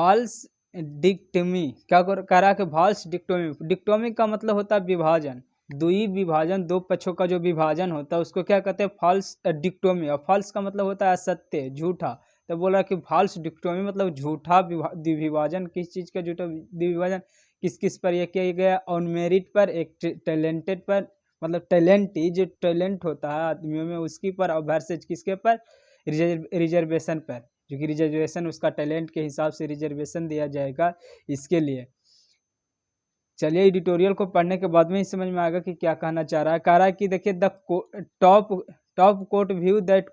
False डिक्टमी, क्या कह रहा है कि फॉल्स डिक्टोमी, डिक्टोमी का मतलब होता है विभाजन, दुई विभाजन, दो पक्षों का जो विभाजन होता है उसको क्या कहते हैं, फॉल्स डिक्टोमी। और फॉल्स का मतलब होता है असत्य, झूठा। तो बोला कि फॉल्स डिक्टोमी मतलब झूठा द्विविभाजन। किस चीज़ का झूठा द्विविभाजन, किस किस पर यह किया गया, ऑन मेरिट पर, एक टैलेंटेड पर, मतलब टैलेंट ही जो टैलेंट होता है आदमियों में उसकी पर, और वर्सेज किसके पर, रिजर्वेशन पर, जो कि रिजर्वेशन उसका टैलेंट के हिसाब से रिजर्वेशन दिया जाएगा इसके लिए। चलिए एडिटोरियल को पढ़ने के बाद में ही समझ में आएगा कि क्या कहना चाह रहा है। कह रहा है कि देखिए the top court view that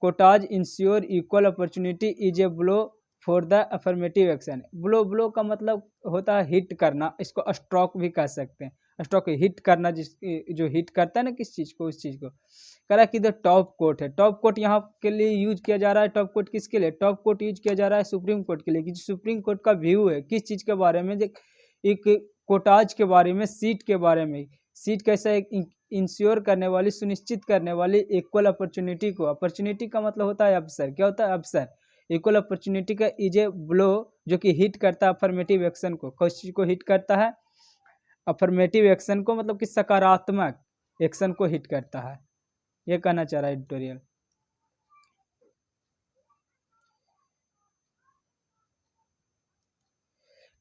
Kota's ensure equal opportunity is a blow for the affirmative action. Blow का मतलब होता है हिट करना, इसको स्ट्रोक भी कह सकते हैं। स्ट्रोक हिट करना, जिस जो हिट करता है ना किस चीज़ को, उस चीज़ को कह रहा है कि द टॉप कोर्ट है। टॉप कोर्ट यहाँ के लिए यूज किया जा रहा है। टॉप कोर्ट किसके लिए, टॉप कोर्ट यूज किया जा रहा है सुप्रीम कोर्ट के लिए, कि सुप्रीम कोर्ट का व्यू है किस चीज़ के बारे में, एक कोटाज के बारे में, सीट के बारे में। सीट कैसा एक इंश्योर करने वाली, सुनिश्चित करने वाली इक्वल अपॉर्चुनिटी को। अपॉर्चुनिटी का मतलब होता है अवसर, क्या होता है अवसर। इक्वल अपॉर्चुनिटी का इज ए ब्लो, जो कि हिट करता है अफर्मेटिव एक्शन को। किस चीज को हिट करता है, अफर्मेटिव एक्शन को, मतलब कि सकारात्मक एक्शन को हिट करता है, ये कहना चाह रहा है एडिटोरियल।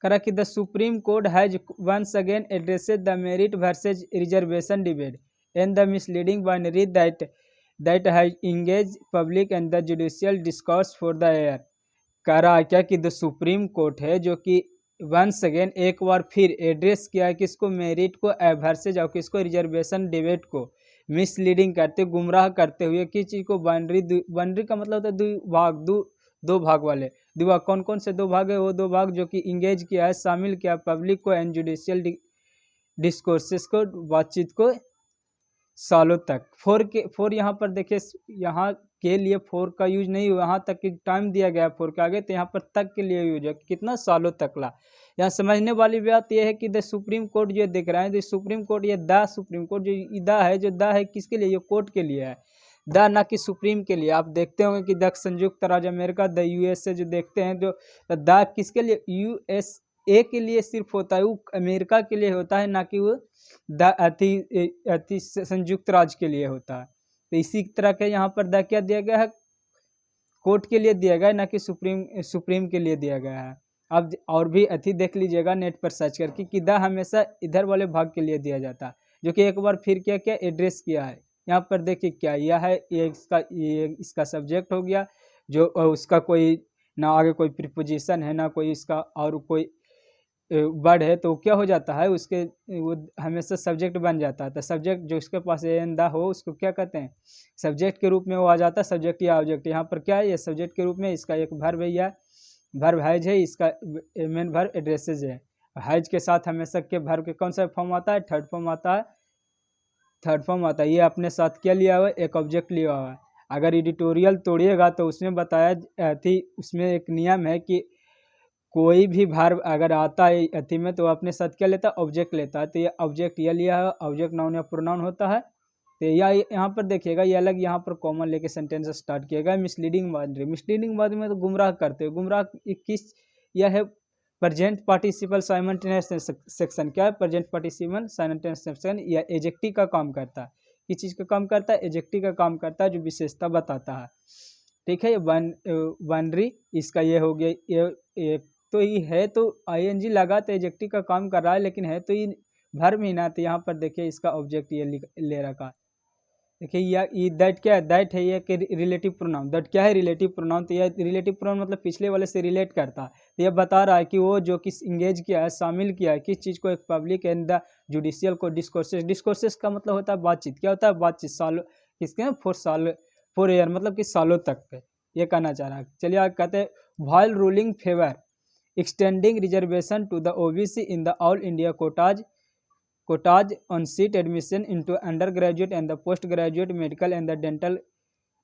करा कि the Supreme Court has once again addressed the merit versus reservation debate and the misleading binary that has engage public and the judicial discourse for the air. कह रहा है क्या कि द सुप्रीम कोर्ट है जो कि वंस अगेन एक बार फिर एड्रेस किया है किसको, मेरिट को, वर्सेज और किसको, रिजर्वेशन डिबेट को, मिसलीडिंग करते, गुमराह करते हुए किस चीज़ को, बाइनरी का मतलब होता है दो भाग वाले। दो भाग कौन कौन से दो भाग है, वो दो भाग जो कि इंगेज किया है, शामिल किया पब्लिक को एंड जुडिशियल डिस्कोर्सेस को, बातचीत को, सालों तक। फोर यहाँ पर देखिए, यहाँ के लिए फोर का यूज नहीं हुआ, यहाँ तक कि टाइम दिया गया फोर के आगे, तो यहाँ पर तक के लिए यूज है, कितना सालों तक ला। यहाँ समझने वाली बात यह है कि द सुप्रीम कोर्ट जो दिख रहा है, द सुप्रीम कोर्ट, ये द सुप्रीम कोर्ट जो द है, जो द है किसके लिए, ये कोर्ट के लिए है, द ना कि सुप्रीम के लिए। आप देखते होंगे कि द संयुक्त राज्य अमेरिका, द यूएसए जो देखते हैं, जो द किसके लिए, यूएसए के लिए सिर्फ होता है, वो अमेरिका के लिए होता है, ना कि वो द अति संयुक्त राज्य के लिए होता है। तो इसी तरह के यहाँ पर द क्या दिया गया है, कोर्ट के लिए दिया गया है, ना कि सुप्रीम के लिए दिया गया है। अब और भी अति देख लीजिएगा नेट पर सर्च करके कि द हमेशा इधर वाले भाग के लिए दिया जाता है, जो कि एक बार फिर क्या क्या एड्रेस किया है। यहाँ पर देखिए क्या यह है, ये इसका सब्जेक्ट हो गया, जो उसका कोई ना आगे कोई प्रीपोजिशन है, ना कोई इसका और कोई वर्ड है, तो क्या हो जाता है, उसके वो हमेशा सब्जेक्ट बन जाता है। तो सब्जेक्ट जो इसके पास एन द हो, उसको क्या कहते हैं, सब्जेक्ट के रूप में वो आ जाता है, सब्जेक्ट या ऑब्जेक्ट। यहाँ पर क्या है, ये सब्जेक्ट के रूप में, इसका एक वर्ब है, या वर्ब हैज है, इसका मेन वर्ब एड्रेसेज है। हैज के साथ हमेशा के वर्ब के कौन सा फॉर्म आता है, थर्ड फॉर्म आता है, थर्ड फॉर्म आता है। ये अपने साथ क्या लिया हुआ है, एक ऑब्जेक्ट लिया हुआ है। अगर एडिटोरियल तोड़िएगा तो उसमें बताया थी, उसमें एक नियम है कि कोई भी वर्ब अगर आता है अति में तो अपने साथ क्या लेता है, ऑब्जेक्ट लेता है। तो ये ऑब्जेक्ट यह लिया है, ऑब्जेक्ट नाउन या प्रोनाउन होता है। तो यहाँ पर देखिएगा, ये अलग यहाँ पर कॉमन लेके सेंटेंस स्टार्ट किया गया। मिसलीडिंग बात में तो गुमराह करते हो, गुमराह किस, यह है प्रेजेंट पार्टिसिपल साइमल्टेनियस सेक्शन। क्या है प्रेजेंट पार्टिसिपल साइमल्टेनियस सेक्शन, या एजेक्टिव का काम करता है। किस चीज़ का काम करता है, एजेक्टिव का काम करता है, जो विशेषता बताता है। ठीक है, ये बाइनरी इसका ये हो गया, ये तो ये है तो आईएनजी लगा तो एजेक्टिव का काम कर रहा है, लेकिन है तो ये वर्ब ही ना। तो यहाँ पर देखिए इसका ऑब्जेक्ट ये ले रखा। देखिए ये दैट क्या है, दैट है ये कि रिलेटिव प्रोनाउन। दैट क्या है, रिलेटिव प्रोनाउन। तो यह रिलेटिव प्रोनाउन मतलब पिछले वाले से रिलेट करता है। तो यह बता रहा है कि वो जो किस इंगेज किया है, शामिल किया है किस चीज़ को, एक पब्लिक एंड द जुडिशियल को, डिस्कोर्सेस का मतलब होता है बातचीत। क्या होता है, बातचीत, सालों किसके, फोर ईयर मतलब कि सालों तक पे, ये कहना चाह रहा है। चलिए आगे कहते हैं, while ruling favour extending reservation to the OBC in the All India quotas on seat admission into undergraduate and the postgraduate medical and the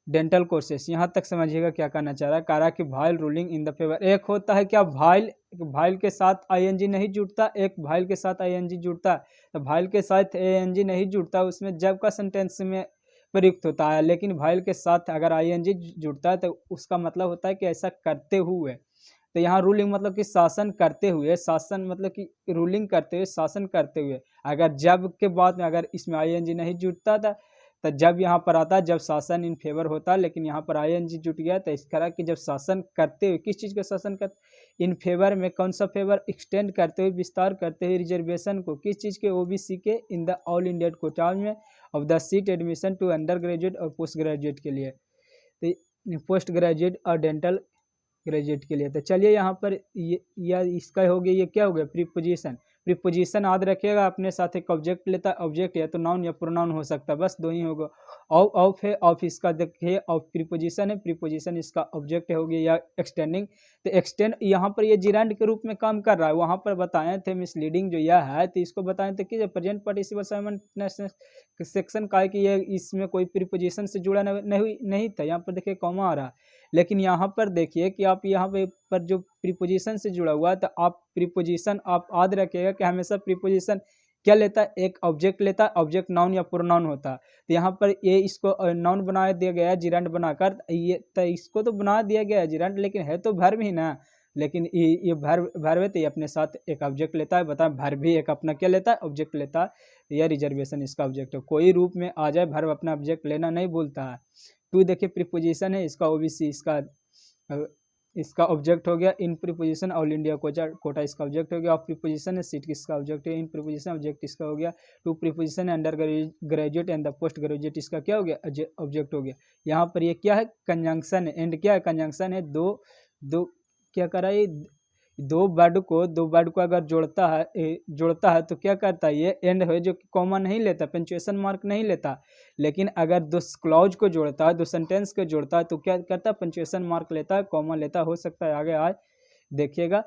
dental courses। यहाँ तक समझिएगा क्या कहना चाह रहा है। कह रहा कि भाइल रूलिंग इन द फेवर, एक होता है क्या, भाइल के साथ आईएनजी नहीं जुड़ता, एक भाइल के साथ आईएनजी जुड़ता है। तो भाइल के साथ आईएनजी नहीं जुड़ता, उसमें जब का सेंटेंस में प्रयुक्त होता है। लेकिन भाइल के साथ अगर आईएनजी जुड़ता है तो उसका मतलब होता है कि ऐसा करते हुए। तो यहाँ रूलिंग मतलब कि शासन करते हुए, शासन मतलब कि रूलिंग करते हुए, शासन करते हुए। अगर जब के बाद में अगर इसमें आईएनजी नहीं जुटता था तो जब यहाँ पर आता जब शासन इन फेवर होता, लेकिन यहाँ पर आईएनजी जुट गया तो इस तरह कि जब शासन करते हुए, किस चीज़ का शासन करते, इन फेवर में, कौन सा फेवर, एक्सटेंड करते हुए, विस्तार करते हुए रिजर्वेशन को, किस चीज़ के, ओबीसी के, in the all India quota में of the seat admission to undergraduate और पोस्ट ग्रेजुएट के लिए, तो पोस्ट ग्रेजुएट और डेंटल ग्रेजुएट के लिए। तो चलिए यहाँ पर ये इसका हो गया, ये क्या हो गया, प्रीपोजिशन। प्रीपोजिशन याद रखिएगा, अपने साथ एक ऑब्जेक्ट लेता है, ऑब्जेक्ट या तो नाउन या प्रोनाउन हो सकता है, बस दो ही होगा। ऑफ है, ऑफ इसका देखिए ऑफ प्रीपोजिशन है, प्रीपोजिशन इसका ऑब्जेक्ट हो गया या एक्सटेंडिंग। तो एक्सटेंड यहाँ पर ये जिरांड के रूप में काम कर रहा है, वहाँ पर बताए थे मिसलीडिंग जो यह है, तो इसको बताए थे कि प्रेजेंट पार्टिसिपल सेक्शन का है कि ये इसमें कोई प्रीपोजिशन से जुड़ा नहीं था, यहाँ पर देखिए कॉमा आ रहा है। लेकिन यहाँ पर देखिए कि आप यहाँ पर जो प्रीपोजिशन से जुड़ा हुआ है, तो आप प्रीपोजिशन आप याद रखिएगा कि हमेशा प्रीपोजिशन क्या लेता है, एक ऑब्जेक्ट लेता है, ऑब्जेक्ट नाउन या प्रोनाउन होता है। तो यहाँ पर ये इसको नाउन बना दिया गया है जिरांड बनाकर, ये तो इसको तो बना दिया गया है जिरांड, लेकिन है तो वर्ब ही ना, लेकिन ये वर्ब है तो ये अपने साथ एक ऑब्जेक्ट लेता है। बता वर्ब भी एक अपना क्या लेता है, ऑब्जेक्ट लेता है। यह रिजर्वेशन इसका ऑब्जेक्ट है, कोई रूप में आ जाए वर्ब अपना ऑब्जेक्ट लेना नहीं भूलता है। टू देखिए प्रीपोजिशन है, इसका ओबीसी इसका ऑब्जेक्ट हो गया। In preposition all India quota इसका ऑब्जेक्ट हो गया। ऑफ प्रीपोजिशन है, सीट किसका ऑब्जेक्ट है। इन प्रीपोजिशन ऑब्जेक्ट इसका हो गया। To preposition undergraduate and the post graduate इसका क्या हो गया, ऑब्जेक्ट हो गया। यहाँ पर ये क्या है, कंजंक्शन है, एंड क्या है, कंजंक्शन है। दो क्या करा, ये दो वर्ड को अगर जोड़ता है तो क्या करता है, ये एंड है जो कॉमा नहीं लेता, पंक्चुएशन मार्क नहीं लेता। लेकिन अगर दो क्लॉज को जोड़ता है, दो सेंटेंस को जोड़ता है तो क्या करता है, पंक्चुएशन मार्क लेता है, कॉमा लेता हो सकता है आगे आज देखिएगा।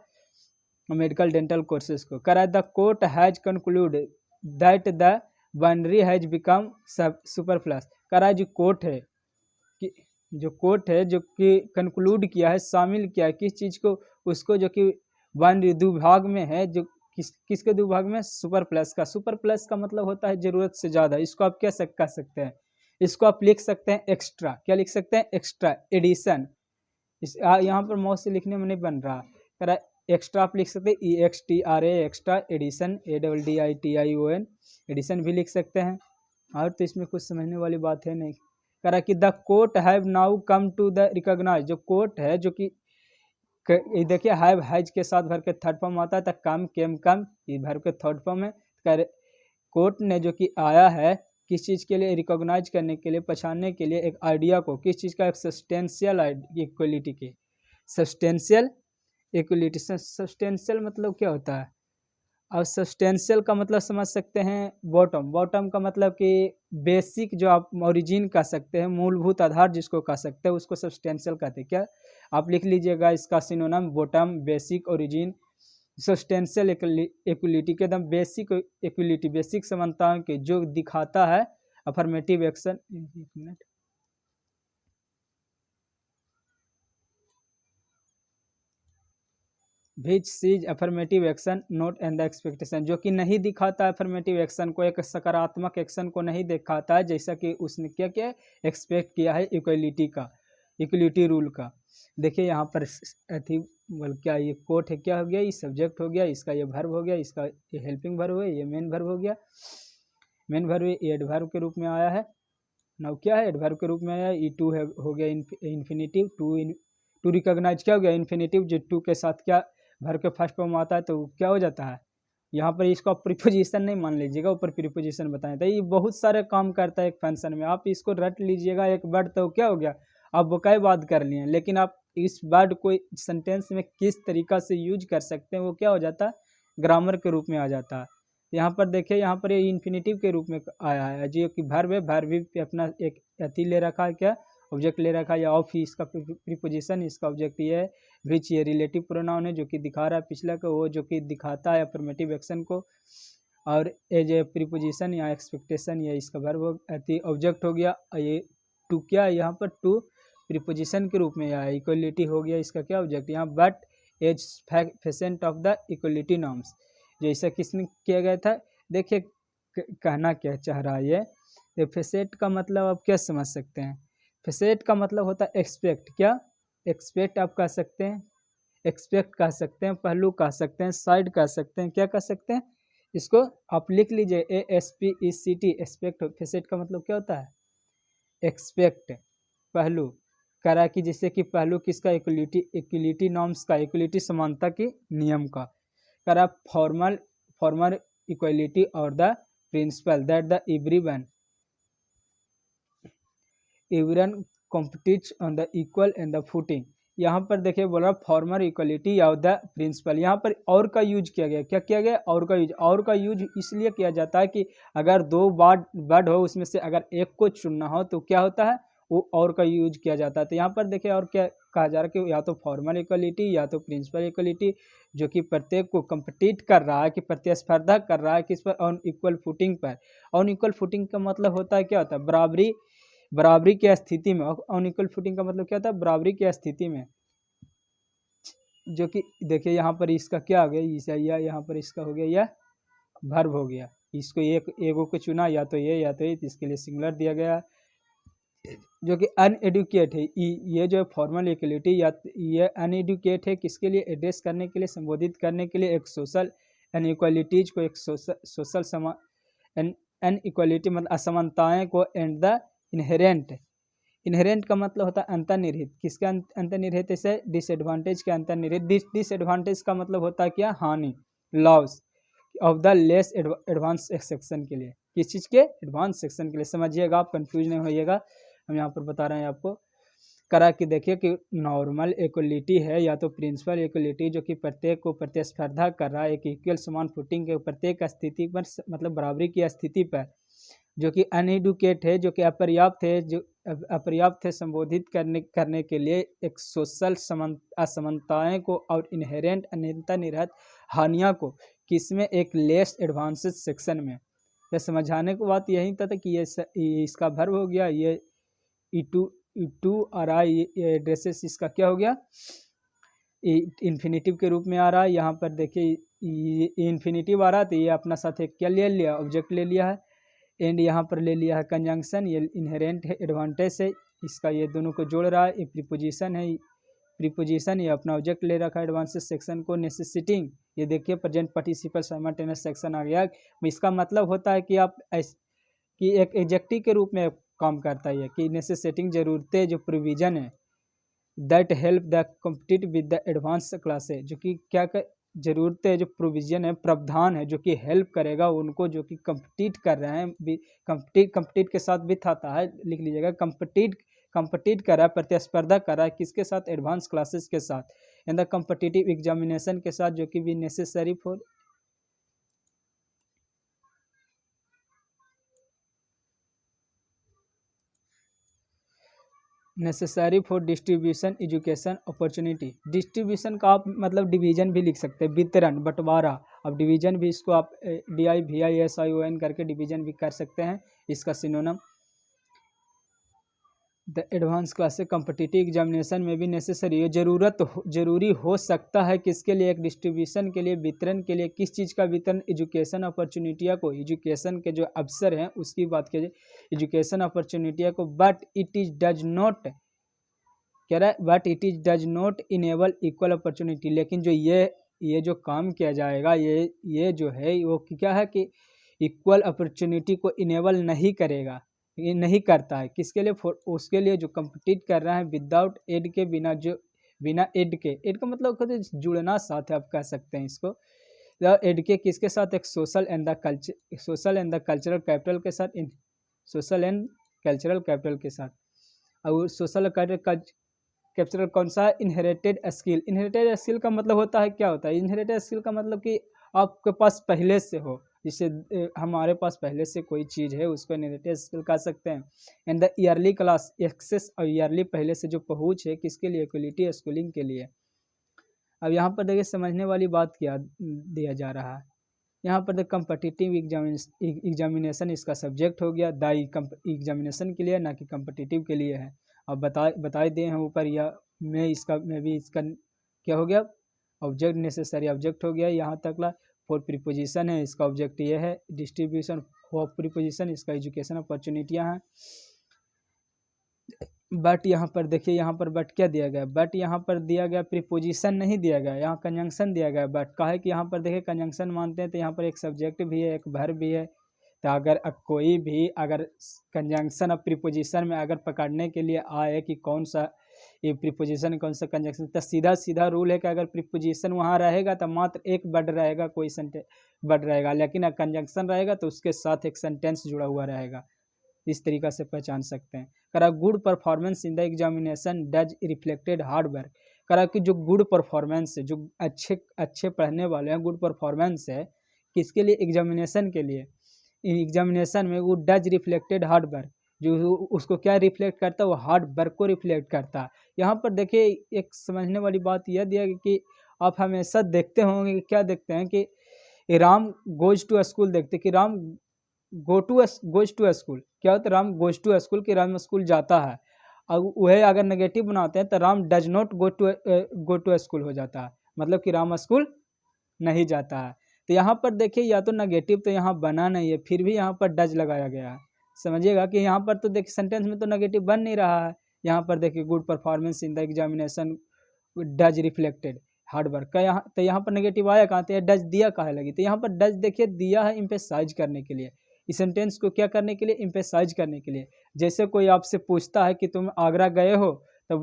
मेडिकल डेंटल कोर्सेज को करा, the court has concluded that the binary has become superfluous. करा जो कोर्ट है कि जो कि कंक्लूड किया है, शामिल किया है किस चीज़ को, उसको जो कि बाइनरी दुभाग में है, जो किसके दुभाग में, सुपर प्लस का। सुपर प्लस का मतलब होता है जरूरत से ज़्यादा। इसको आप क्या कह सकते हैं, इसको आप लिख सकते हैं एक्स्ट्रा। क्या लिख सकते हैं, एक्स्ट्रा, एडिशन। यहाँ पर माउस से लिखने में नहीं बन रहा, करा एक्स्ट्रा आप लिख सकते हैं EXTRA extra, addition ADDITION, addition भी लिख सकते हैं। और तो इसमें कुछ समझने वाली बात है नहीं। करा कि the court have now come to the recognise, जो कोर्ट है जो कि देखिए हैव हैज के साथ भर के थर्ड फॉर्म आता है, तो कम केम कम ये भर के थर्ड फॉर्म है। कोर्ट ने जो कि आया है किस चीज़ के लिए, रिकॉग्नाइज करने के लिए, पहचानने के लिए एक आइडिया को, किस चीज़ का, एक सब्सटेंशियल इक्वलिटी के। सब्सटेंशियल इक्वलिटी, सब्सटेंशियल मतलब क्या होता है, और सब्सटेंशियल का मतलब समझ सकते हैं बॉटम। बॉटम का मतलब कि बेसिक, जो आप ओरिजिन कह सकते हैं, मूलभूत आधार जिसको कह सकते हैं, उसको सब्सटेंशियल कहते हैं। क्या आप लिख लीजिएगा इसका synonym, bottom, basic, origin. Substantial equality के दम बेसिक इक्वलिटी, बेसिक समानताओं के जो दिखाता है अफर्मेटिव एक्शन। एक minute, which sees affirmative action not and the expectation, जो कि नहीं दिखाता है अफर्मेटिव एक्शन को, एक सकारात्मक एक्शन को नहीं दिखाता है, जैसा कि उसने क्या किया, एक्सपेक्ट किया है इक्वलिटी का, इक्वलिटी रूल का। देखिए यहाँ पर क्या ये कोर्ट है, क्या हो गया, ये सब्जेक्ट हो गया, इसका ये वर्ब हो गया, इसका ये हेल्पिंग वर्ब हो गया, ये मेन वर्ब हो गया। मेन वर्ब ये एडवर्ब के रूप में आया है। नाउ क्या है, एडवर्ब के रूप में आया है। टू है हो गया इन्फिनेटिव। टू रिकॉग्नाइज क्या हो गया, इन्फिनेटिव, जो टू के साथ क्या भर के फर्स्ट फॉर्म आता है तो क्या हो जाता है। यहाँ पर इसको आप प्रीपोजिशन नहीं मान लीजिएगा, ऊपर प्रीपोजिशन बताएं, तो ये बहुत सारे काम करता है एक फंक्शन में। आप इसको रट लीजिएगा, एक वर्ड तो क्या हो गया, आप बकाए बात कर लिए, लेकिन आप इस वर्ड को सेंटेंस में किस तरीका से यूज कर सकते हैं वो क्या हो जाता है, ग्रामर के रूप में आ जाता है। यहाँ पर देखिए, यहाँ पर ये इन्फिनेटिव के रूप में आया है, जो कि वर्ब है, वर्ब भी अपना एक अति ले रखा है, क्या ऑब्जेक्ट ले रखा है, या ऑफ ही इसका प्रीपोजिशन, इसका ऑब्जेक्ट ये है। विच ये रिलेटिव प्रोनाउन है, जो कि दिखा रहा है पिछला को, वो जो कि दिखाता है अफर्मेटिव एक्शन को। और एज ए प्रीपोजिशन या एक्सपेक्टेशन, या इसका वर्ब अति ऑब्जेक्ट हो गया। ये टू क्या है, यहाँ पर टू प्रीपोजिशन के रूप में आया, इक्वलिटी हो गया इसका क्या ऑब्जेक्ट। यहाँ but as facets of the equality norms, जैसा किसने किया गया था। देखिए कहना क्या चाह रहा है ये, फेसेट का मतलब आप क्या समझ सकते हैं। फेसेट का मतलब होता है एक्सपेक्ट, क्या एक्सपेक्ट आप कह सकते हैं, एक्सपेक्ट कह सकते हैं, पहलू कह सकते हैं, साइड कह सकते हैं, क्या कह सकते हैं, इसको आप लिख लीजिए ASPECT। एक्सपेक्ट फेसेट का मतलब क्या होता है, एक्सपेक्ट पहलू, करा कि जिससे कि पहलू किसका, इक्वलिटी नॉर्म्स का, इक्वलिटी समानता के नियम का, करा फॉर्मल इक्वलिटी और the principle that the everyone competes on the equal and the footing. यहाँ पर देखिए बोला formal equality of the principle, यहाँ पर और का यूज किया गया, क्या किया गया, और का यूज इसलिए किया जाता है कि अगर दो वर्ड हो उसमें से अगर एक को चुनना हो तो क्या होता है, वो और का यूज किया जाता है। तो यहाँ पर देखिए और क्या कहा जा रहा है कि या तो फॉर्मल इक्वलिटी या तो प्रिंसिपल इक्वलिटी, जो कि प्रत्येक को कंपीट कर रहा है, कि प्रतिस्पर्धा कर रहा है किस पर, ऑन इक्वल फुटिंग पर। ऑन इक्वल फुटिंग का मतलब होता है, क्या होता है, बराबरी की स्थिति में। ऑन इक्वल फुटिंग का मतलब क्या होता है, बराबरी की स्थिति में, जो कि देखिए यहाँ पर इसका क्या हो गया, यहाँ पर इसका हो गया यह वर्ब हो गया, इसको एगो को चुना, या तो ये, इसके लिए सिंगुलर दिया गया। जो कि अनएडुकेट है, ये जो फॉर्मल इक्वलिटी या ये अनएडुकेट है, किसके लिए, एड्रेस करने के लिए, संबोधित करने के लिए एक सोशल अनइक्वालिटीज को, एक सोशल अनइक्वालिटी मतलब असमानताएं को, एंड द इनहेरेंट का मतलब होता है अंतर्निहित, किसका अंतर्निहित, इसे डिसएडवांटेज के अंतर्निहित। डिसएडवांटेज का मतलब होता है क्या, हानि, loss of the less advance section के लिए, किस चीज़ के, एडवांस सेक्शन के लिए। समझिएगा, आप कंफ्यूज नहीं होइएगा, हम यहाँ पर बता रहे हैं आपको। करा कि देखिए कि नॉर्मल इक्वलिटी है या तो प्रिंसिपल इक्वलिटी, जो कि प्रत्येक को प्रतिस्पर्धा कर रहा है एक इक्वल समान फुटिंग के प्रत्येक स्थिति पर, मतलब बराबरी की स्थिति पर। जो कि अनएडुकेट है, जो कि अपर्याप्त है संबोधित करने के लिए एक सोशल असमानताएं को और इनहेरेंट अंतर्निहित हानियों को, किसमें, एक लेस एडवांसेड सेक्शन में। यह समझाने की बात यही था कि ये इसका वर्ब हो गया, ये टू आ रहा है, ये एड्रेसेस इसका क्या हो गया, इन्फिनेटिव के रूप में आ रहा है। यहाँ पर देखिए ये इन्फिनेटिव आ रहा है, तो ये अपना साथ एक क्या ले लिया, ऑब्जेक्ट ले लिया है, एंड यहाँ पर ले लिया है कंजंक्शन, ये इनहेरेंट है, एडवांटेज है इसका, ये दोनों को जोड़ रहा है, ये प्रीपोजिशन ये अपना ऑब्जेक्ट ले रखा है, एडवांसेस सेक्शन को नेसेसिटिंग, ये देखिए प्रेजेंट पार्टिसिपल साइमल्टेनियस सेक्शन आ गया। इसका मतलब होता है कि आप कि एक एडजेक्टिव के रूप में काम करता है, कि नेसेसिटिंग जरूरतें, जो प्रोविजन है, that help the compete with the advance classes, जो कि क्या जरूरतें, जो प्रोविजन है, प्रावधान है, जो कि हेल्प करेगा उनको, जो कि कंपीट कर रहे हैं, कंपीट के साथ विथ आता है, लिख लीजिएगा, कंपीट कर रहा है, प्रतिस्पर्धा कर रहा है, किसके साथ, एडवांस क्लासेस के साथ, इन द कम्पिटिटिव एग्जामिनेशन के साथ, जो कि भी necessary for distribution education opportunity. Distribution का आप मतलब डिवीजन भी लिख सकते हैं, वितरण, बंटवारा। अब डिवीजन भी इसको आप DIVISION करके डिवीजन भी कर सकते हैं, इसका सिनोनिम। द एडवांस क्लास से कम्पिटिटिव एग्जामिनेशन में भी नेसेसरी है, जरूरी हो सकता है, किसके लिए, एक डिस्ट्रीब्यूशन के लिए, वितरण के लिए, किस चीज़ का वितरण, एजुकेशन अपॉर्चुनिटिया को, एजुकेशन के जो अवसर हैं उसकी बात कीजिए, एजुकेशन अपॉर्चुनिटिया को। But it is does not, कह रहा है, but it is does not enable equal opportunity, लेकिन जो ये जो काम किया जाएगा, ये जो है वो क्या है कि इक्वल अपॉर्चुनिटी को इनेबल नहीं करेगा, ये नहीं करता है, किसके लिए, उसके लिए जो कंपीट कर रहा है विदाउट एड के, बिना एड के, एड का मतलब खुद जुड़ना साथ है, आप कह सकते हैं इसको, एड के, किसके साथ, एक social and the cultural capital के साथ, सोशल एंड कल्चरल कैपिटल के साथ। और सोशल कैपिटल कौन सा, इनहेरिटेड स्किल। इनहेरिटेड स्किल का मतलब होता है, क्या होता है इनहेरिटेड स्किल का मतलब, कि आपके पास पहले से हो, जिससे हमारे पास पहले से कोई चीज़ है उसको इनहेरिटेड स्किल कह सकते हैं। And the early class access, और ईयरली पहले से जो पहुँच है, किसके लिए, इक्वलिटी स्कूलिंग के लिए। अब यहाँ पर देखिए समझने वाली बात क्या दिया जा रहा है, यहाँ पर कम्पिटिटिव एग्जामिनेशन इसका सब्जेक्ट हो गया, द एग्जामिनेशन के लिए, ना कि कम्पिटिटिव के लिए है। अब बताए दिए हैं ऊपर, या में भी इसका क्या हो गया, ऑब्जेक्ट, नेसेसरी ऑब्जेक्ट हो गया, यहाँ तक ला। फॉर प्रीपोजिशन है, इसका ऑब्जेक्ट ये है, डिस्ट्रीब्यूशन ऑफ प्रीपोजिशन, इसका एजुकेशन अपॉर्चुनिटियाँ हैं। बट यहाँ पर देखिए, यहाँ पर बट क्या दिया गया, बट यहाँ पर दिया गया प्रीपोजिशन नहीं दिया गया, यहाँ कंजंक्शन दिया गया। बट कहा है कि यहाँ पर देखिए कंजंक्शन मानते हैं तो यहाँ पर एक सब्जेक्ट भी है, एक वर्ब भी है। तो अगर कोई भी अगर कंजंक्शन अब प्रीपोजिशन में अगर पकड़ने के लिए आए कि कौन सा ये प्रीपोजिशन कौन सा कंजंक्शन, तो सीधा सीधा रूल है कि अगर प्रीपोजिशन वहाँ रहेगा तो मात्र एक वर्ड रहेगा, कोई सेंटेंस वर्ड रहेगा, लेकिन अगर कंजंक्शन रहेगा तो उसके साथ एक सेंटेंस जुड़ा हुआ रहेगा। इस तरीक़ा से पहचान सकते हैं। करा good performance in the examination does reflected hard work. करा कि जो गुड परफॉर्मेंस है, जो अच्छे पढ़ने वाले हैं, गुड परफॉर्मेंस है किसके लिए, एग्जामिनेशन के लिए। एग्जामिनेशन में वो डज रिफ्लेक्टेड हार्ड वर्क, जो उसको क्या रिफ्लेक्ट करता है, वो हार्ड वर्क को रिफ्लेक्ट करता है। यहाँ पर देखिए एक समझने वाली बात यह दिया कि आप हमेशा देखते होंगे कि क्या देखते हैं कि राम गोज टू स्कूल, देखते कि राम गोज टू स्कूल, क्या होता है, राम गोज टू स्कूल कि राम स्कूल जाता है। अब वह अगर नेगेटिव बनाते हैं तो Ram does not go to school हो जाता है, मतलब कि राम स्कूल नहीं जाता है। तो यहाँ पर देखिए या तो नेगेटिव तो यहाँ बना नहीं है, फिर भी यहाँ पर डज लगाया गया है। समझिएगा कि यहाँ पर तो देखिए सेंटेंस में तो नेगेटिव बन नहीं रहा है। यहाँ पर देखिए good performance in the examination does reflected hard work का, यहाँ तो यहाँ पर नेगेटिव आया कहाँ, तो डज दिया कहाँ लगी, तो यहाँ पर डज देखिए दिया है एम्फेसाइज करने के लिए, इस सेंटेंस को क्या करने के लिए, एम्फेसाइज करने के लिए। जैसे कोई आपसे पूछता है कि तुम आगरा गए हो, तो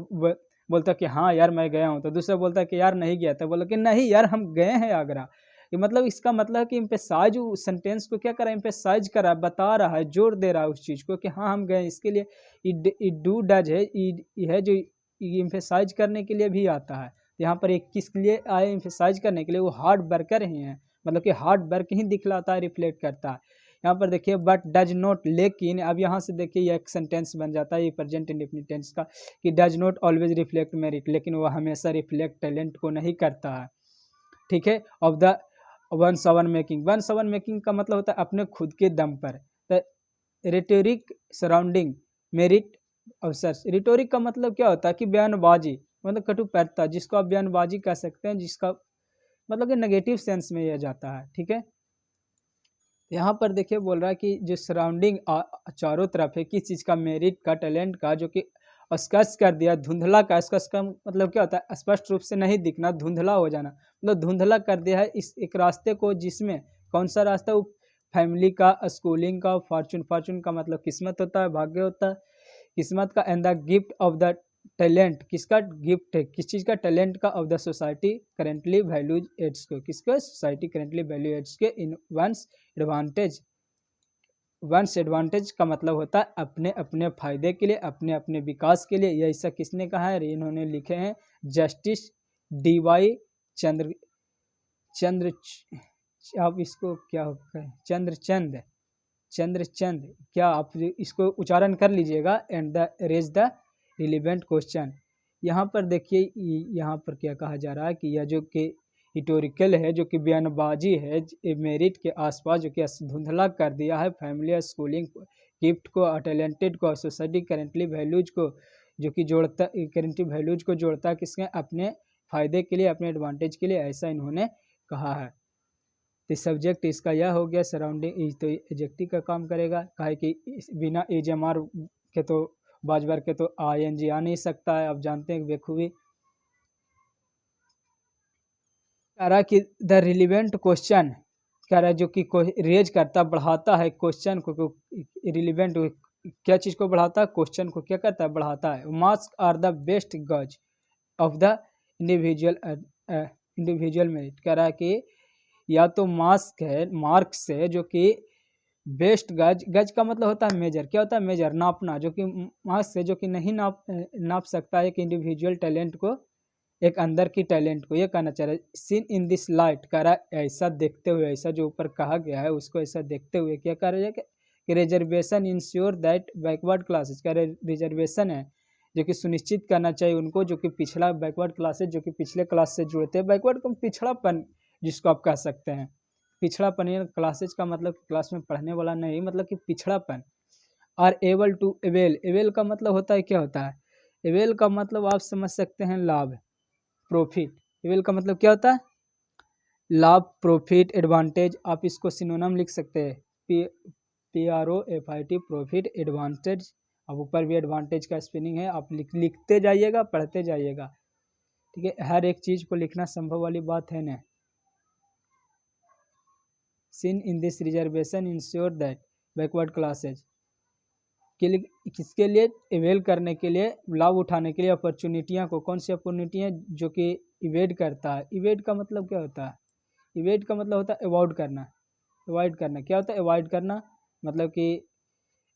बोलता कि हाँ यार मैं गया हूँ, तो दूसरा बोलता है कि यार नहीं गया, तो बोला कि नहीं यार हम गए हैं आगरा। ये मतलब इसका मतलब है कि एम्फेसाइज सेंटेंस को क्या करा, एम्फेसाइज करा, बता रहा है, जोर दे रहा है उस चीज़ को कि हाँ हम गए। इसके लिए इट डू डज है, है जो एम्फेसाइज करने के लिए भी आता है। यहाँ पर एक किसके लिए आए, एम्फेसाइज करने के लिए, वो हार्ड वर्कर ही हैं, मतलब कि हार्ड वर्क ही दिखलाता है, रिफ्लेक्ट करता है। यहाँ पर देखिए बट डज नॉट, लेकिन अब यहाँ से देखिए ये एक सेंटेंस बन जाता है ये प्रेजेंट इंडेफिनिट टेंस का कि does not always reflect merit, लेकिन वह हमेशा रिफ्लेक्ट टैलेंट को नहीं करता है। ठीक है। Of the one Sawan making, one Sawan making का मतलब होता है अपने खुद के दम पर। तो रिटोरिक सराउंडिंग मेरिट अवसर, रिटोरिक का मतलब क्या होता है कि बयानबाजी, मतलब कटुपैठता, जिसको आप बयानबाजी कह सकते हैं, जिसका मतलब कि नेगेटिव सेंस में यह जाता है। ठीक है। यहाँ पर देखिए बोल रहा है कि जो सराउंडिंग चारों तरफ है किस चीज़ का, मेरिट का, टैलेंट का, जो कि स्कच कर दिया, धुंधला का। स्कच का मतलब क्या होता है, स्पष्ट रूप से नहीं दिखना, धुंधला हो जाना, मतलब धुंधला कर दिया है इस एक रास्ते को, जिसमें कौन सा रास्ता, वो फैमिली का, स्कूलिंग का, फॉर्चून, फॉर्चून का मतलब किस्मत होता है, भाग्य होता है, किस्मत का, and the gift of the talent, किसका गिफ्ट है, किस चीज़ का, टैलेंट का, of the society currently values aids को, किसका, सोसाइटी करेंटली वैल्यू एड्स के, in one's advantage. One's advantage का मतलब होता है अपने अपने फायदे के लिए, अपने अपने विकास के लिए। यह ऐसा किसने कहा है, इन्होंने लिखे हैं जस्टिस डी.वाई. चंद्र, आप इसको क्या होगा, चंद्रचंद, क्या आप इसको उच्चारण कर लीजिएगा, and the raise the relevant question. यहाँ पर देखिए यहाँ पर क्या कहा जा रहा है कि यह जो कि हिटोरिकल है, जो कि बयानबाजी है, मेरिट के आसपास जो कि धुंधला कर दिया है फैमिली, स्कूलिंग, गिफ्ट को, टैलेंटेड को, सोसाइटी करेंटली वैल्यूज को, जो कि जोड़ता, करेंटली वैल्यूज को जोड़ता है किसके, अपने फ़ायदे के लिए, अपने एडवांटेज के लिए, ऐसा इन्होंने कहा है। तो सब्जेक्ट इसका यह हो गया, सराउंडिंग तो एडजेक्टिव का काम करेगा, कहा कि बिना एजएमआर के तो बाजबर के तो आईएनजी आ नहीं सकता है, आप जानते हैं बेखूबी। कह रहा कि द रिलीवेंट क्वेश्चन, कह रहा है जो कि रेज करता, बढ़ाता है क्वेश्चन को, रिलीवेंट क्या चीज़ को बढ़ाता है, क्वेश्चन को क्या करता है, बढ़ाता है। मार्क्स आर द बेस्ट गज ऑफ द इंडिविजुअल मेरिट, कह रहा है कि या तो मास्क है, मार्क्स है, जो कि बेस्ट गज, गज का मतलब होता है मेजर, क्या होता है, मेजर, नापना, जो कि मार्क्स है जो कि नहीं नाप सकता है एक इंडिविजुअल टैलेंट को, एक अंदर की टैलेंट को। ये कहना चाह रहा है सीन इन दिस लाइट, कह रहा है ऐसा देखते हुए, ऐसा जो ऊपर कहा गया है उसको ऐसा देखते हुए क्या कह रहा है कि reservation ensure that backward classes, कह रहे रिजर्वेशन है जो कि सुनिश्चित करना चाहिए उनको, जो कि पिछड़ा, बैकवर्ड क्लासेज जो कि पिछले क्लास से जुड़ते हैं, बैकवर्ड को पिछड़ापन जिसको आप कह सकते हैं, पिछड़ापन, क्लासेज का मतलब क्लास में पढ़ने वाला नहीं, मतलब कि पिछड़ापन। Are able to avail, avail का मतलब होता है, क्या होता है, एवेल का मतलब आप समझ सकते हैं लाभ, प्रॉफिट। एवेल का मतलब क्या होता है, लाभ, प्रॉफिट, एडवांटेज। आप इसको सिनोनिम लिख सकते हैं, PROFIT, प्रॉफिट, एडवांटेज, अब ऊपर भी एडवांटेज का स्पेलिंग है, आप लिखते जाइएगा, पढ़ते जाइएगा, ठीक है। हर एक चीज़ को लिखना संभव वाली बात है ना। Seen in this reservation ensure that backward classes के लिए, किसके लिए, इवेल करने के लिए, लाभ उठाने के लिए अपॉर्चुनिटियाँ को, कौन सी अपॉर्चुनिटियाँ जो कि इवेड करता है। इवेड का मतलब क्या होता है? इवेड का मतलब होता है अवॉइड करना। अवॉइड करना क्या होता है? अवॉइड करना मतलब कि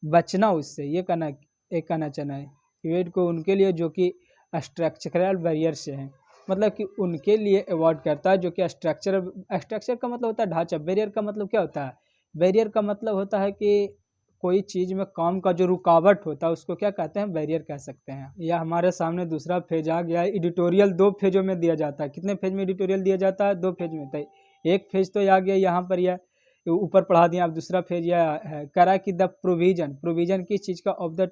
बचना उससे, ये कहना चाहना है। इवेड को उनके लिए जो कि स्ट्रक्चरल बैरियर से हैं, मतलब कि उनके लिए अवॉइड करता है जो कि स्ट्रक्चर का मतलब होता है ढांचा। बैरियर का मतलब क्या होता है? बैरियर का मतलब होता है कि कोई चीज़ में काम का जो रुकावट होता है उसको क्या कहते हैं? बैरियर कह सकते हैं। या हमारे सामने दूसरा फेज आ गया है। एडिटोरियल 2 फेजों में दिया जाता है। कितने फेज में एडिटोरियल दिया जाता है? 2 फेज में। तो एक फेज तो आ गया यहाँ पर, यह ऊपर पढ़ा दिया। अब दूसरा फेज यह है, करा कि द प्रोविजन किस चीज़ का? Of the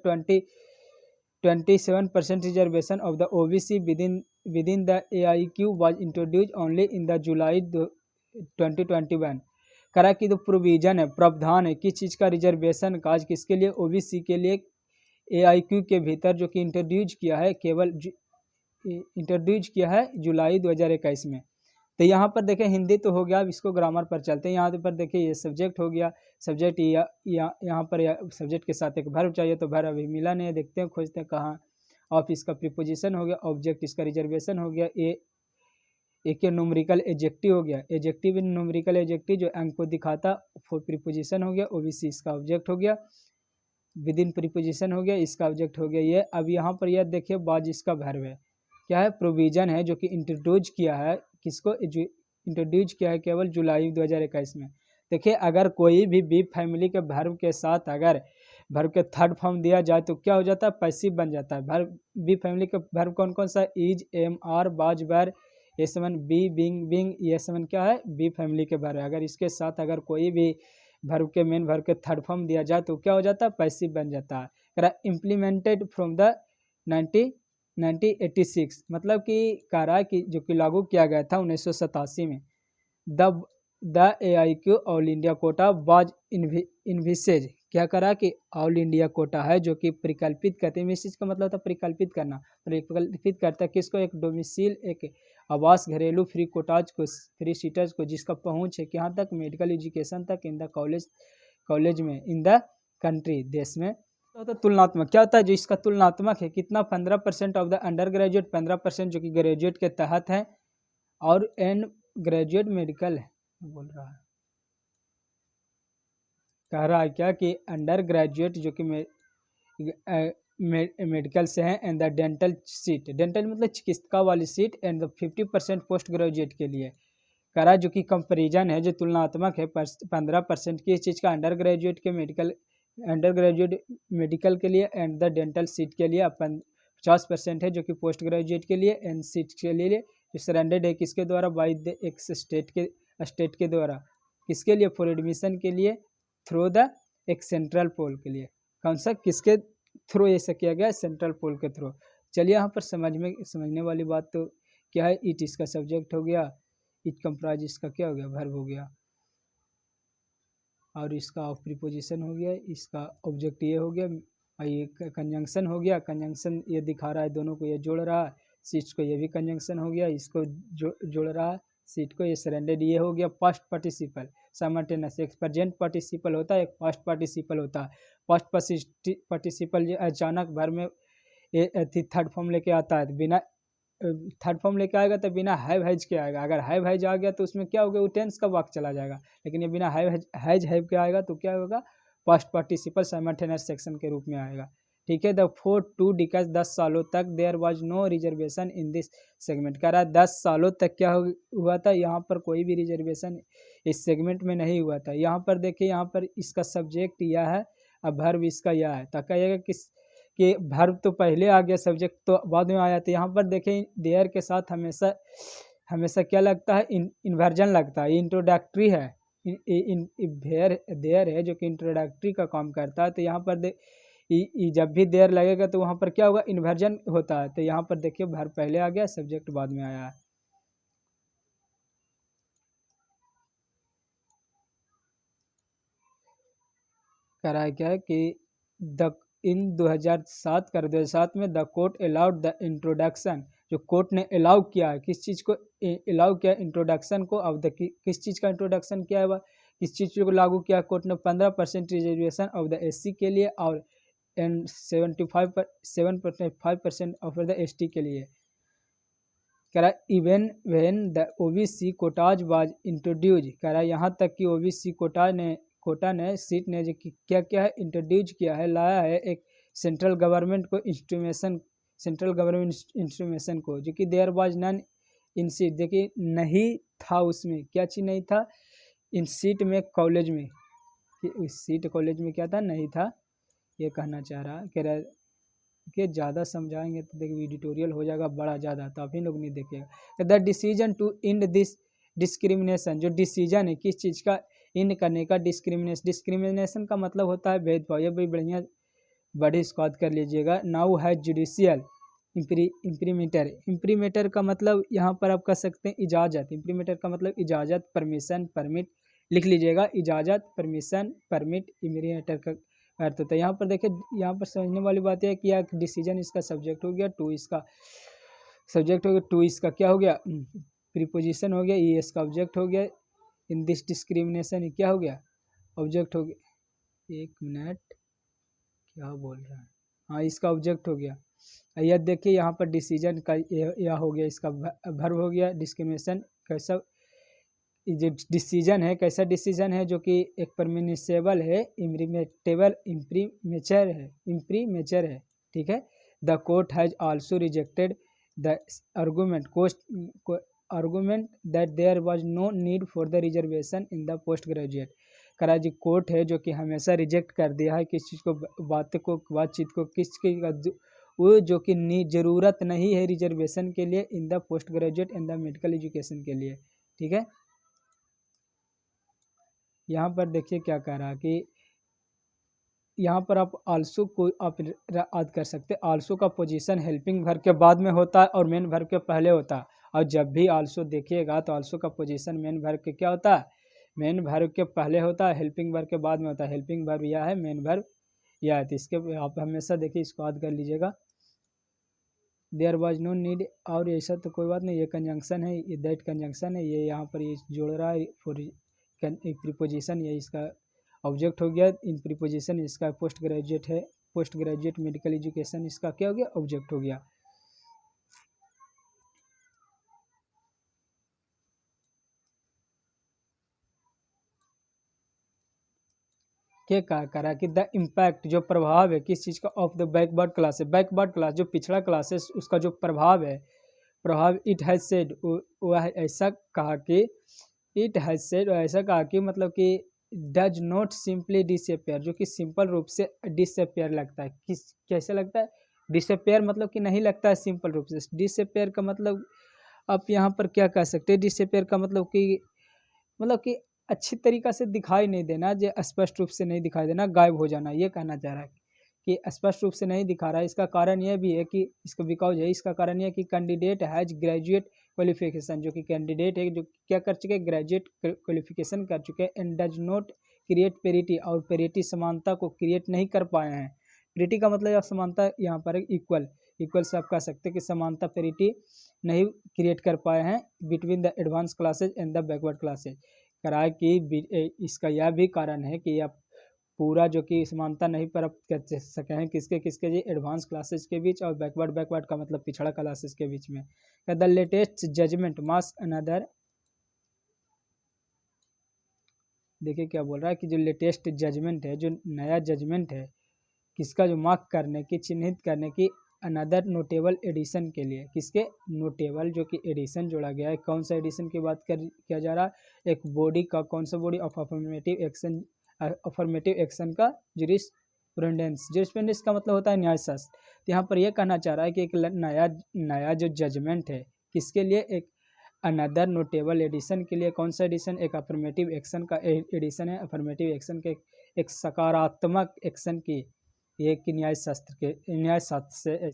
27% reservation of the OBC within the AIQ was introduce only in the जुलाई 2021। करा कि जो प्रोविजन है, प्रावधान है किस चीज़ का? रिजर्वेशन का। आज किसके लिए? ओबीसी के लिए AIQ के भीतर जो कि इंट्रोड्यूस किया है, केवल इंट्रोड्यूस किया है जुलाई 2021 में। तो यहाँ पर देखें हिंदी तो हो गया। अब इसको ग्रामर पर चलते हैं। यहाँ पर देखिए ये सब्जेक्ट हो गया। सब्जेक्ट यहाँ पर सब्जेक्ट के साथ एक वर्ब चाहिए, तो वर्ब अभी मिला नहीं है, देखते हैं खोजते हैं कहाँ। ऑफ इसका प्रीपोजिशन हो गया, ऑब्जेक्ट इसका रिजर्वेशन हो गया, एक न्यूमेरिकल एडजेक्टिव हो गया। एडजेक्टिव इन न्यूमेरिकल एडजेक्टिव जो अंक को दिखाता, प्रीपोजिशन हो गया। ओबीसी इसका ऑब्जेक्ट हो गया। विद इन प्रीपोजिशन हो गया, इसका ऑब्जेक्ट हो गया ये। अब यहाँ पर यह देखिए बाज इसका वर्ब है, क्या है? प्रोविजन है जो कि इंट्रोड्यूस किया है, किसको इंट्रोड्यूस किया है? केवल जुलाई 2021 में। देखिए अगर कोई भी बी फैमिली के वर्ब के साथ अगर वर्ब के थर्ड फॉर्म दिया जाए तो क्या हो जाता है? पैसिव बन जाता है। वर्ब बी फैमिली के वर्ब कौन कौन सा? इज, एम, आर, बाज, वर, ये समन, बी, बिंग, ये समन क्या है? बी फैमिली के वर्ब है। अगर इसके साथ अगर कोई भी वर्ब के मेन वर्ब के थर्ड फॉर्म दिया जाए तो क्या हो जाता है? पैसिव बन जाता है। इम्प्लीमेंटेड फ्रॉम द 1986, मतलब कि कह रहा है कि जो कि लागू किया गया था 1987 में। The AIQ all India quota was envisages, क्या करा कि ऑल इंडिया कोटा है जो कि परिकल्पित करते हैं। मिसिज का मतलब था परिकल्पित करना। परिकल्पित करता है किसको? एक डोमिसाइल, एक आवास, घरेलू फ्री कोटाज को, फ्री सीटर्स को, जिसका पहुंच है यहाँ तक? मेडिकल एजुकेशन तक इन द कॉलेज में, इन द कंट्री, देश में। तो तुलनात्मक क्या होता है? जो इसका तुलनात्मक है कितना? 15% ऑफ द अंडर ग्रेजुएट, 15% जो कि ग्रेजुएट के तहत है, और एन ग्रेजुएट मेडिकल है बोल रहा है। कह रहा है क्या कि अंडर ग्रेजुएट जो कि मेडिकल से हैं, and the dental seat, dental मतलब चिकित्सा वाली seat, and the 50% post graduate के लिए। कह रहा है जो कि कंपेरिजन है, जो तुलनात्मक है 15% की इस चीज़ का अंडर ग्रेजुएट के मेडिकल, अंडर ग्रेजुएट मेडिकल के लिए, एंड द डेंटल सीट के लिए। अपन 50% है जो कि पोस्ट ग्रेजुएट के लिए, एंड सीट के लिए जो सरेंडेड है किसके द्वारा? बाई द एक स्टेट के द्वारा। किसके लिए? फॉर एडमिशन के लिए, थ्रू द एक सेंट्रल पोल के लिए। कौन सा? किसके थ्रू ऐसा किया गया? सेंट्रल पोल के थ्रू। चलिए यहाँ पर समझने वाली बात तो क्या है? इट इसका सब्जेक्ट हो गया, इट कंप्राइज इसका क्या हो गया? वर्ब हो गया, और इसका ऑफ प्रीपोजिशन हो गया, इसका ऑब्जेक्ट ये हो गया, और ये कंजंक्शन हो गया। कंजंक्शन ये दिखा रहा है दोनों को, ये जोड़ रहा है। सीट को ये भी कंजंक्शन हो गया, इसको जोड़ रहा है सीट को। ये सरेंडेड ये हो गया पास्ट पार्टिसिपल साइमल्टेनियस। एक प्रेजेंट पार्टिसिपल होता है, एक पास्ट पार्टिसिपल होता है। पास्ट पार्टिसिपल ये अचानक भर में थर्ड फॉर्म लेके आता है, बिना थर्ड फॉर्म लेके आएगा तो बिना हैव हैज के आएगा। अगर हैव हैज आ गया तो उसमें क्या होगा? वो टेंस का वाक्य चला जाएगा। लेकिन ये बिना हैव के आएगा तो क्या होगा? पास्ट पार्टिसिपल साइमल्टेनियस सेक्शन के रूप में आएगा, ठीक है। द 4 2 डिकेड्स, 10 सालों तक there was no reservation in this segment. कह रहा है 10 सालों तक क्या हुआ था? यहाँ पर कोई भी रिजर्वेशन इस सेगमेंट में नहीं हुआ था। यहाँ पर देखिए, यहाँ पर इसका सब्जेक्ट यह है, अब वर्ब इसका यह है। तो कहिएगा कि वर्ब तो पहले आ गया, सब्जेक्ट तो बाद में आया। तो यहाँ पर देखें देयर के साथ हमेशा क्या लगता है? इन्वर्जन लगता है। इंट्रोडक्टरी है, देयर है जो कि इंट्रोडक्टरी का काम करता है। तो यहाँ पर जब भी देयर लगेगा तो वहाँ पर क्या होगा? इन्वर्जन होता है। तो यहाँ पर देखिए वर्ब पहले आ गया, सब्जेक्ट बाद में आया है। कह रहा है क्या है कि द इन 2007 कर 2007 में the court allowed the introduction, जो कोर्ट ने अलाउ किया है, किस चीज़ को अलाउ किया, इंट्रोडक्शन को। अब किस चीज़ का इंट्रोडक्शन किया है, वह किस चीज़ को लागू किया कोर्ट ने, 15% रिजर्वेशन ऑफ द SC के लिए और एंड 7.5% ऑफ द ST के लिए। कह रहा even when the OBC Kota's was introduce, कह रहा यहाँ तक कि OBC कोटा ने सीट ने जो क्या क्या है इंट्रोड्यूस किया है, लाया है एक सेंट्रल गवर्नमेंट इंस्ट्रूमेशन को, जो कि there was none in seat, देखिए नहीं था उसमें, क्या चीज़ नहीं था इन सीट में, कॉलेज में, कि उस सीट कॉलेज में क्या था, नहीं था, ये कहना चाह रहा। कह रहा कि ज़्यादा समझाएंगे तो देखिए एडिटोरियल हो जाएगा बड़ा ज़्यादा, तो आप ही लोग नहीं देखेगा। The decision to end this discrimination, जो डिसीजन है किस चीज़ का, इंड करने का, डिस्क्रिमिनेशन का मतलब होता है भेदभाव, ये भी बढ़िया बड़ी स्क्वाड कर लीजिएगा। नाउ है जुडिशियल इम्प्रीमेटर का मतलब यहाँ पर आप कह सकते हैं इजाज़त, इम्प्रीमेटर का मतलब इजाज़त, परमिशन, परमिट, लिख लीजिएगा, इजाज़त, परमिशन, परमिट, इम्प्रीमेटर का अर्थ होता है। यहाँ पर देखिए, यहाँ पर समझने वाली बात है कि डिसीजन इसका सब्जेक्ट हो गया, टू इसका सब्जेक्ट हो गया, टू इसका क्या हो गया, प्रीपोजिशन हो गया, ई इसका ऑब्जेक्ट हो गया, इन दिस डिस्क्रिमिनेशन क्या हो गया, ऑब्जेक्ट हो गया। एक मिनट, क्या बोल रहा है, हाँ इसका ऑब्जेक्ट हो गया। यह देखिए यहाँ पर डिसीजन का यह हो गया, इसका वर्ब हो गया। डिस्क्रिमिनेशन कैसा जो डिसीजन है, कैसा डिसीजन है, जो कि एक परमिनिसेबल है, इम्प्रीमेचर है, ठीक है। The court has also rejected the argument that there was no need for the reservation in the post graduate. Karachi court है जो कि हमेशा रिजेक्ट कर दिया है किस चीज़ को, बातचीत को किसकी, वो जो कि ज़रूरत नहीं है रिजर्वेशन के लिए इन the post graduate in the medical education के लिए, ठीक है। यहाँ पर देखिए क्या कह रहा है कि यहाँ पर आप आल्सो को आप याद कर सकते हैं। आल्सो का पोजीशन हेल्पिंग वर्ब के बाद में होता है और मेन वर्ब के पहले होता है, और जब भी आल्सो देखिएगा तो आल्सो का पोजीशन मेन वर्ब के क्या होता है, मेन वर्ब के पहले होता है, हेल्पिंग वर्ब के बाद में होता है। हेल्पिंग वर्ब यह है, मेन वर्ब यह है, तो इसके आप हमेशा देखिए इसको याद कर लीजिएगा। देयर वाज नो नीड, और ऐसा तो कोई बात नहीं, ये कंजंक्शन है, ये दैट कंजंक्शन है, ये यहाँ पर ये जोड़ रहा है फॉर प्रीपोजिशन, ये इसका ऑब्जेक्ट हो गया। इन प्रीपोजिशन इसका पोस्ट ग्रेजुएट है, पोस्ट ग्रेजुएट मेडिकल एजुकेशन इसका क्या हो गया, ऑब्जेक्ट हो गया। क्या करा कि द इम्पैक्ट, जो प्रभाव है किस चीज़ का, ऑफ द बैकवर्ड क्लास है, बैकवर्ड क्लास जो पिछड़ा क्लास है उसका जो प्रभाव है, इट हैज सेड, वह ऐसा कहा कि इट हैज सेड, ऐसा कहा कि मतलब कि डज नॉट सिंपली डिसअपियर, जो कि सिंपल रूप से डिसअपियर लगता है, किस कैसे लगता है, डिसअपियर मतलब कि नहीं लगता है सिंपल रूप से। डिसअपियर का मतलब आप यहाँ पर क्या कह सकते हैं, डिसअपियर का मतलब कि अच्छी तरीक़ा से दिखाई नहीं देना, जो स्पष्ट रूप से नहीं दिखाई देना, गायब हो जाना, ये कहना चाह रहा है कि स्पष्ट रूप से नहीं दिखा रहा है। इसका कारण यह भी है कि इसका बिकॉज है, इसका कारण यह है कि कैंडिडेट हैज ग्रेजुएट क्वालिफिकेशन, जो कि कैंडिडेट है जो क्या कर चुके, ग्रेजुएट क्वालिफिकेशन कर चुके हैं, and does not create parity, और पेरिटी समानता को क्रिएट नहीं कर पाए हैं। पेरिटी का मतलब आप समानता यहाँ पर इक्वल से आप कह सकते हैं कि समानता पेरिटी नहीं क्रिएट कर पाए हैं between the advance classes and the backward classes. कराए कि इसका यह भी कारण है कि आप पूरा जो कि समानता नहीं प्राप्त कर सके हैं किसके जी, एडवांस क्लासेस के बीच और बैकवर्ड का मतलब पिछड़ा क्लासेस के बीच में। The latest judgment marks another, देखिए क्या बोल रहा है कि जो लेटेस्ट जजमेंट है, जो नया जजमेंट है, किसका, जो मार्क करने की, चिन्हित करने की, अनदर नोटेबल एडिशन के लिए, किसके, नोटेबल जो कि एडिशन जोड़ा गया है। कौन सा एडिशन की बात किया जा रहा है, एक बॉडी का, कौन सा बॉडी, ऑफ अफर्मेटिव एक्शन का जुरिस्प्रूडेंस का मतलब होता है न्यायशास्त्र। तो यहाँ पर यह कहना चाह रहा है कि एक नया जो जजमेंट है किसके लिए, एक अनदर नोटेबल एडिशन के लिए। कौन सा एडिशन, एक अफर्मेटिव एक्शन का एडिशन है, अफर्मेटिव एक्शन के एक सकारात्मक एक्शन की, एक न्यायशास्त्र से